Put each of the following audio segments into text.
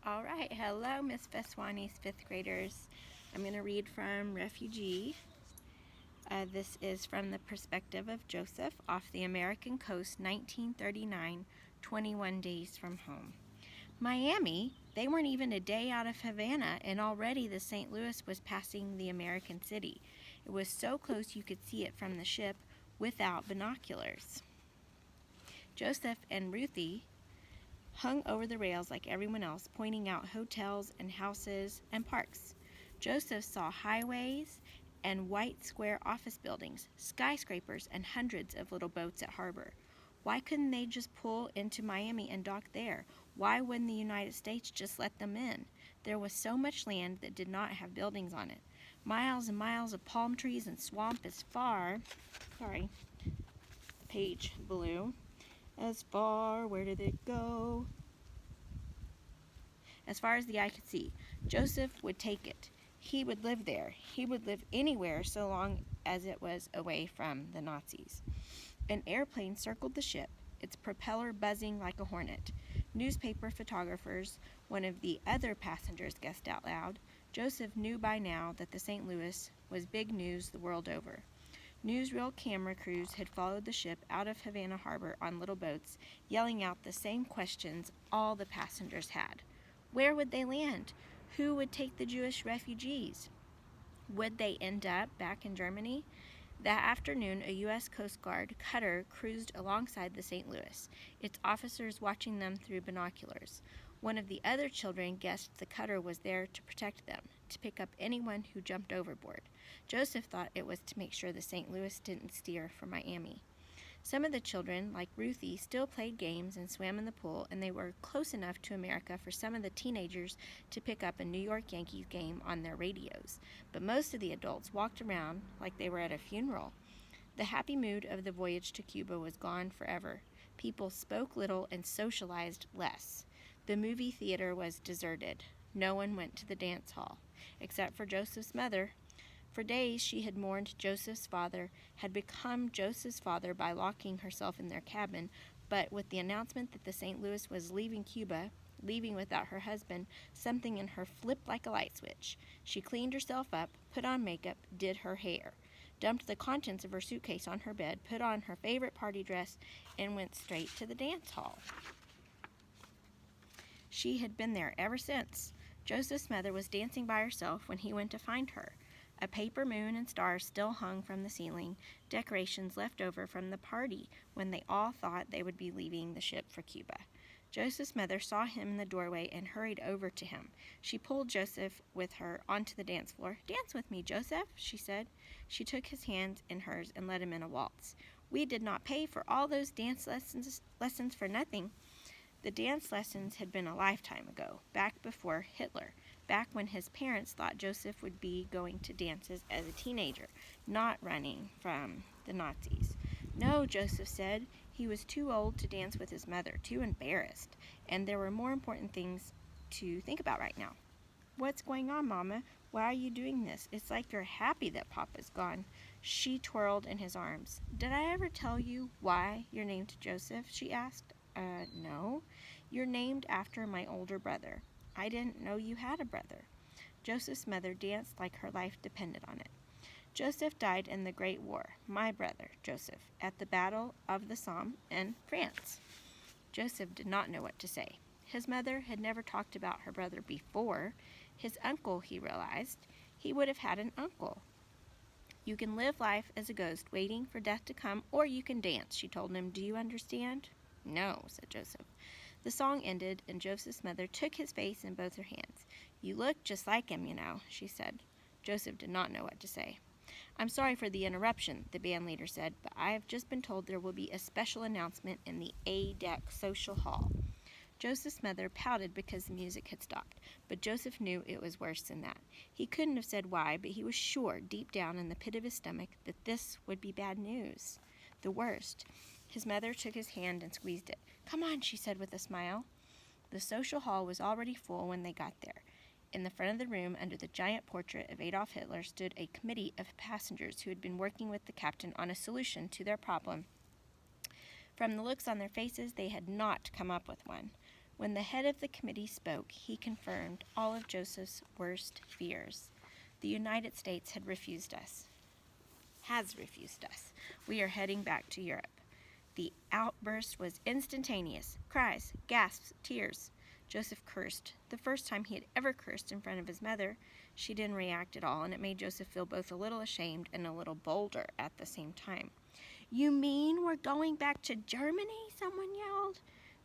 All right, hello, Miss Veswani's fifth graders. I'm going to read from Refugee. This is from the perspective of Joseph off the American coast, 1939, 21 days from home. Miami, they weren't even a day out of Havana, and already the St. Louis was passing the American city. It was so close you could see it from the ship without binoculars. Joseph and Ruthie hung over the rails like everyone else, pointing out hotels and houses and parks. Joseph saw highways and white square office buildings, skyscrapers, and hundreds of little boats at harbor. Why couldn't they just pull into Miami and dock there? Why wouldn't the United States just let them in? There was so much land that did not have buildings on it. Miles and miles of palm trees and swamp page blue. As far, where did it go? As far as the eye could see. Joseph would take it. He would live there. He would live anywhere so long as it was away from the Nazis. An airplane circled the ship, its propeller buzzing like a hornet. Newspaper photographers, one of the other passengers, guessed out loud. Joseph knew by now that the St. Louis was big news the world over. Newsreel camera crews had followed the ship out of Havana Harbor on little boats, yelling out the same questions all the passengers had. Where would they land? Who would take the Jewish refugees? Would they end up back in Germany? That afternoon, a U.S. Coast Guard cutter cruised alongside the St. Louis, its officers watching them through binoculars. One of the other children guessed the cutter was there to protect them, to pick up anyone who jumped overboard. Joseph thought it was to make sure the St. Louis didn't steer for Miami. Some of the children, like Ruthie, still played games and swam in the pool, and they were close enough to America for some of the teenagers to pick up a New York Yankees game on their radios. But most of the adults walked around like they were at a funeral. The happy mood of the voyage to Cuba was gone forever. People spoke little and socialized less. The movie theater was deserted. No one went to the dance hall, except for Joseph's mother. For days she had mourned Joseph's father, had become Joseph's father by locking herself in their cabin, but with the announcement that the St. Louis was leaving Cuba, leaving without her husband, something in her flipped like a light switch. She cleaned herself up, put on makeup, did her hair, dumped the contents of her suitcase on her bed, put on her favorite party dress, and went straight to the dance hall. She had been there ever since. Joseph's mother was dancing by herself when he went to find her. A paper moon and stars still hung from the ceiling, decorations left over from the party when they all thought they would be leaving the ship for Cuba. Joseph's mother saw him in the doorway and hurried over to him. She pulled Joseph with her onto the dance floor. "Dance with me, Joseph," she said. She took his hand in hers and led him in a waltz. "We did not pay for all those dance lessons for nothing." The dance lessons had been a lifetime ago, back before Hitler, back when his parents thought Joseph would be going to dances as a teenager, not running from the Nazis. "No," Joseph said. He was too old to dance with his mother, too embarrassed, and there were more important things to think about right now. "What's going on, Mama? Why are you doing this? It's like you're happy that Papa's gone." She twirled in his arms. "Did I ever tell you why you're named Joseph?" she asked. No. "You're named after my older brother." "I didn't know you had a brother." Joseph's mother danced like her life depended on it. "Joseph died in the Great War, my brother, Joseph, at the Battle of the Somme in France." Joseph did not know what to say. His mother had never talked about her brother before. His uncle, he realized. He would have had an uncle. "You can live life as a ghost, waiting for death to come, or you can dance," she told him. "Do you understand?" "No," said Joseph. The song ended, and Joseph's mother took his face in both her hands. "You look just like him, you know," she said. Joseph did not know what to say. "I'm sorry for the interruption," the band leader said, "but I have just been told there will be a special announcement in the A-Deck Social Hall." Joseph's mother pouted because the music had stopped, but Joseph knew it was worse than that. He couldn't have said why, but he was sure, deep down in the pit of his stomach, that this would be bad news. The worst. His mother took his hand and squeezed it. "Come on," she said with a smile. The social hall was already full when they got there. In the front of the room, under the giant portrait of Adolf Hitler, stood a committee of passengers who had been working with the captain on a solution to their problem. From the looks on their faces, they had not come up with one. When the head of the committee spoke, he confirmed all of Joseph's worst fears. The United States has refused us. We are heading back to Europe. The outburst was instantaneous. Cries, gasps, tears. Joseph cursed. The first time he had ever cursed in front of his mother. She didn't react at all, and it made Joseph feel both a little ashamed and a little bolder at the same time. "You mean we're going back to Germany?" someone yelled.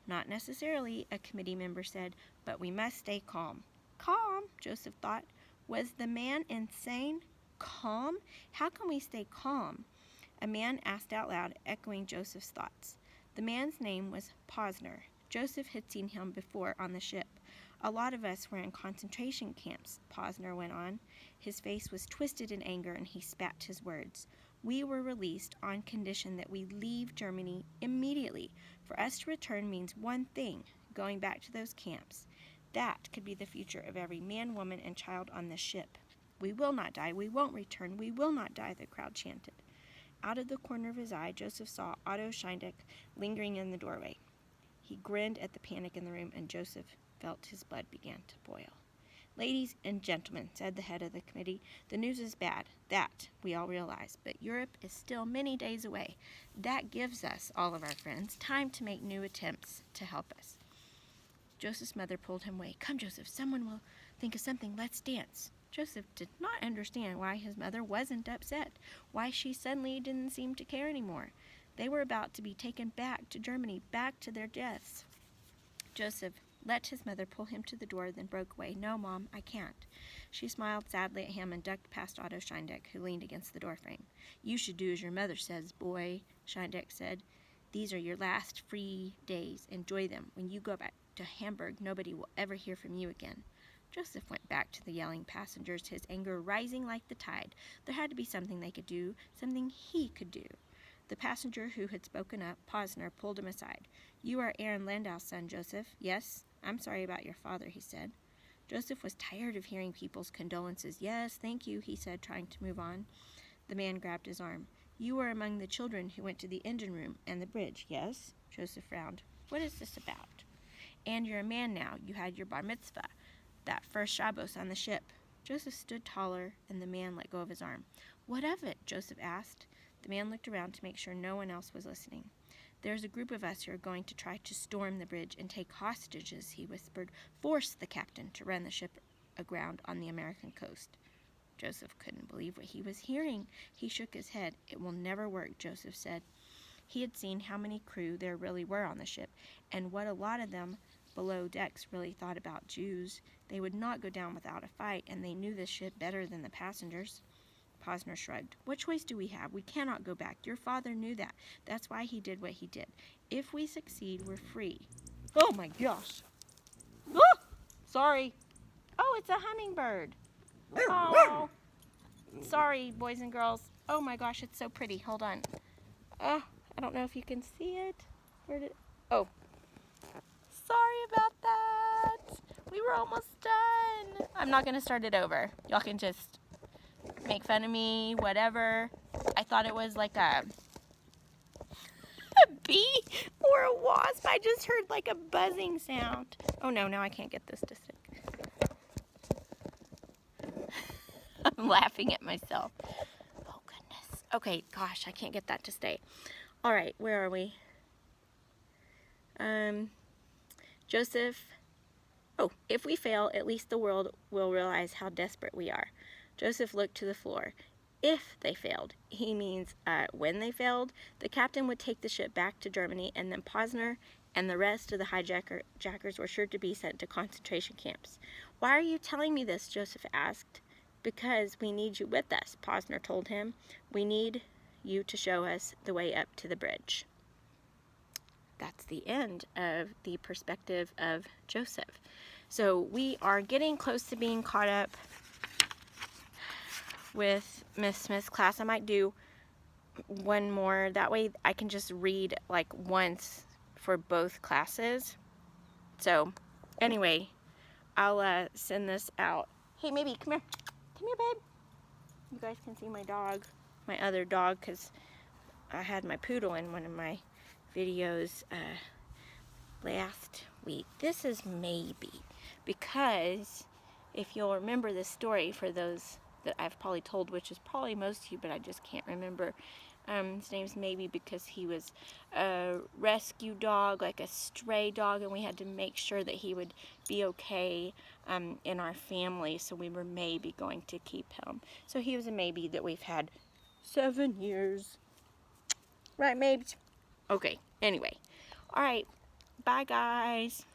"Not necessarily," a committee member said, "but we must stay calm." Calm, Joseph thought. Was the man insane? Calm? How can we stay calm? A man asked out loud, echoing Joseph's thoughts. The man's name was Posner. Joseph had seen him before on the ship. "A lot of us were in concentration camps," Posner went on. His face was twisted in anger, and he spat his words. "We were released on condition that we leave Germany immediately. For us to return means one thing, going back to those camps. That could be the future of every man, woman, and child on this ship. We will not die. We won't return. We will not die," the crowd chanted. Out of the corner of his eye, Joseph saw Otto Scheindeck lingering in the doorway. He grinned at the panic in the room, and Joseph felt his blood began to boil. "Ladies and gentlemen," said the head of the committee, "the news is bad. That we all realize. But Europe is still many days away. That gives us, all of our friends, time to make new attempts to help us." Joseph's mother pulled him away. "Come, Joseph, someone will think of something. Let's dance." Joseph did not understand why his mother wasn't upset, why she suddenly didn't seem to care anymore. They were about to be taken back to Germany, back to their deaths. Joseph let his mother pull him to the door, then broke away. "No, Mom, I can't." She smiled sadly at him and ducked past Otto Scheindeck, who leaned against the doorframe. "You should do as your mother says, boy," Scheindeck said. "These are your last free days. Enjoy them. When you go back to Hamburg, nobody will ever hear from you again." Joseph went back to the yelling passengers, his anger rising like the tide. There had to be something they could do, something he could do. The passenger who had spoken up, Posner, pulled him aside. "You are Aaron Landau's son, Joseph." "Yes, I'm sorry about your father," he said. Joseph was tired of hearing people's condolences. "Yes, thank you," he said, trying to move on. The man grabbed his arm. "You were among the children who went to the engine room and the bridge, yes?" Joseph frowned. "What is this about?" "And you're a man now. You had your bar mitzvah, that first Shabbos on the ship." Joseph stood taller, and the man let go of his arm. "What of it?" Joseph asked. The man looked around to make sure no one else was listening. "There's a group of us who are going to try to storm the bridge and take hostages," he whispered. "Force the captain to run the ship aground on the American coast." Joseph couldn't believe what he was hearing. He shook his head. "It will never work," Joseph said. He had seen how many crew there really were on the ship, and what a lot of them below decks really thought about Jews. They would not go down without a fight, and they knew the ship better than the passengers. Posner shrugged. "What choice do we have? We cannot go back. Your father knew that. That's why he did what he did. If we succeed, we're free." "Oh my gosh. Oh, sorry. Oh, it's a hummingbird. Oh, sorry, boys and girls. Oh my gosh, it's so pretty. Hold on. Oh, I don't know if you can see it. Oh, sorry about that. We were almost done. I'm not going to start it over. Y'all can just make fun of me, whatever. I thought it was like a bee or a wasp. I just heard like a buzzing sound. Oh no, now I can't get this to stick. I'm laughing at myself. Oh goodness. Okay, gosh, I can't get that to stay. All right, where are we? Joseph. Oh, if we fail, at least the world will realize how desperate we are. Joseph looked to the floor. If they failed, he means when they failed, the captain would take the ship back to Germany, and then Posner and the rest of the hijackers were sure to be sent to concentration camps. "Why are you telling me this?" Joseph asked. "Because we need you with us," Posner told him. "We need you to show us the way up to the bridge." That's the end of the perspective of Joseph. So we are getting close to being caught up with Miss Smith's class. I might do one more. That way I can just read like once for both classes. So anyway, I'll send this out. Hey, maybe come here. Come here, babe. You guys can see my dog, my other dog, because I had my poodle in one of my videos last week. This is maybe, because if you'll remember this story, for those that I've probably told, which is probably most of you, but I just can't remember. His name's Maybe because he was a rescue dog, like a stray dog, and we had to make sure that he would be okay in our family, so we were maybe going to keep him. So he was a maybe that we've had 7 years. Right, Mabes? Okay, anyway. Alright, bye guys.